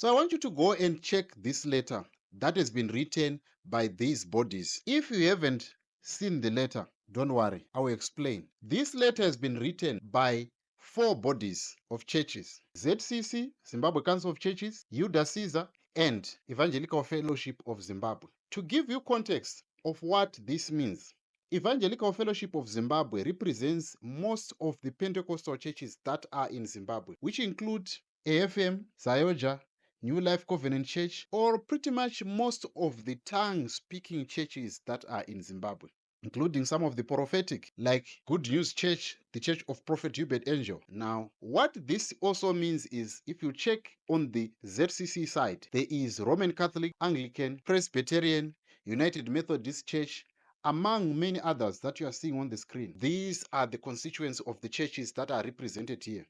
So I want you to go and check this letter that has been written by these bodies. If you haven't seen the letter, don't worry, I will explain. This letter has been written by 4 bodies of churches: ZCC, Zimbabwe Council of Churches, Yuda Caesar, and Evangelical Fellowship of Zimbabwe. To give you context of what this means, Evangelical Fellowship of Zimbabwe represents most of the Pentecostal churches that are in Zimbabwe, which include AFM, Zayoja, New Life Covenant Church, or pretty much most of the tongue-speaking churches that are in Zimbabwe, including some of the prophetic, like Good News Church, the Church of Prophet Hubert Angel. Now, what this also means is, if you check on the ZCC side, there is Roman Catholic, Anglican, Presbyterian, United Methodist Church, among many others that you are seeing on the screen. These are the constituents of the churches that are represented here.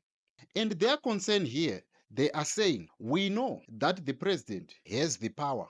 And their concern here, they are saying, we know that the president has the power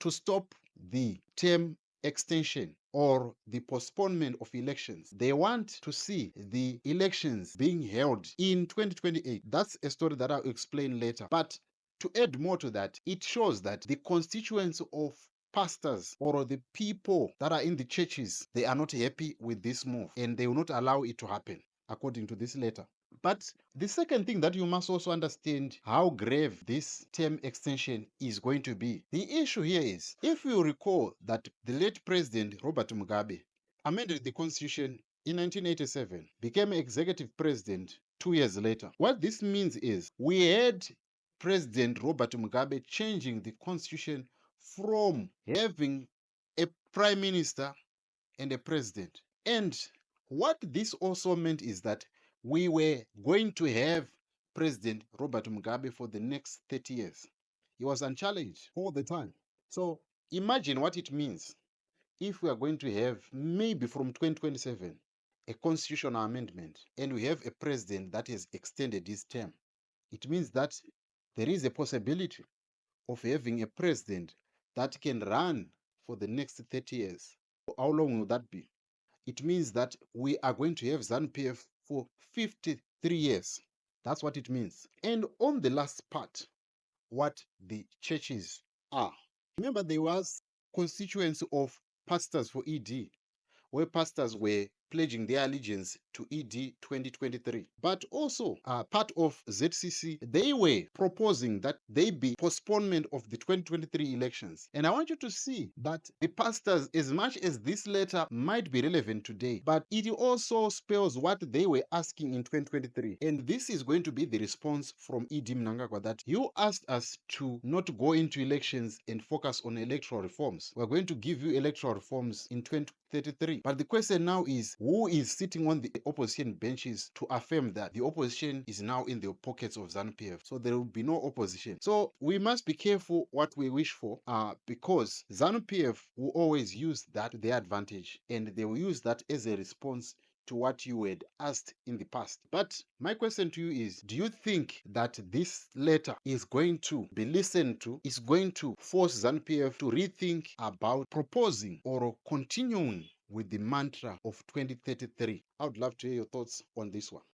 to stop the term extension or the postponement of elections. They want to see the elections being held in 2028. That's a story that I'll explain later. But to add more to that, it shows that the constituents of pastors or the people that are in the churches, they are not happy with this move and they will not allow it to happen, according to this letter. But the second thing that you must also understand how grave this term extension is going to be. The issue here is, if you recall that the late President Robert Mugabe amended the constitution in 1987, became executive president 2 years later. What this means is, we had President Robert Mugabe changing the constitution from having a prime minister and a president. And what this also meant is that we were going to have President Robert Mugabe for the next 30 years. He was unchallenged all the time. So imagine what it means if we are going to have, maybe from 2027, a constitutional amendment and we have a president that has extended his term. It means that there is a possibility of having a president that can run for the next 30 years. How long will that be? It means that we are going to have ZANU-PF for 53 years. That's what it means. And on the last part, what the churches are. Remember, there was constituency of pastors for ED, where pastors were pledging their allegiance to ED 2023. But also, part of ZCC, they were proposing that there be postponement of the 2023 elections. And I want you to see that the pastors, as much as this letter might be relevant today, but it also spells what they were asking in 2023. And this is going to be the response from ED Mnangagwa, that you asked us to not go into elections and focus on electoral reforms. We're going to give you electoral reforms in 2033. But the question now is, who is sitting on the opposition benches to affirm that the opposition is now in the pockets of ZANU-PF? So there will be no opposition. So we must be careful what we wish for, because ZANU-PF will always use that to their advantage, and they will use that as a response to what you had asked in the past. But my question to you is, do you think that this letter is going to be listened to, is going to force ZANU-PF to rethink about proposing or continuing with the mantra of 2033? I would love to hear your thoughts on this one.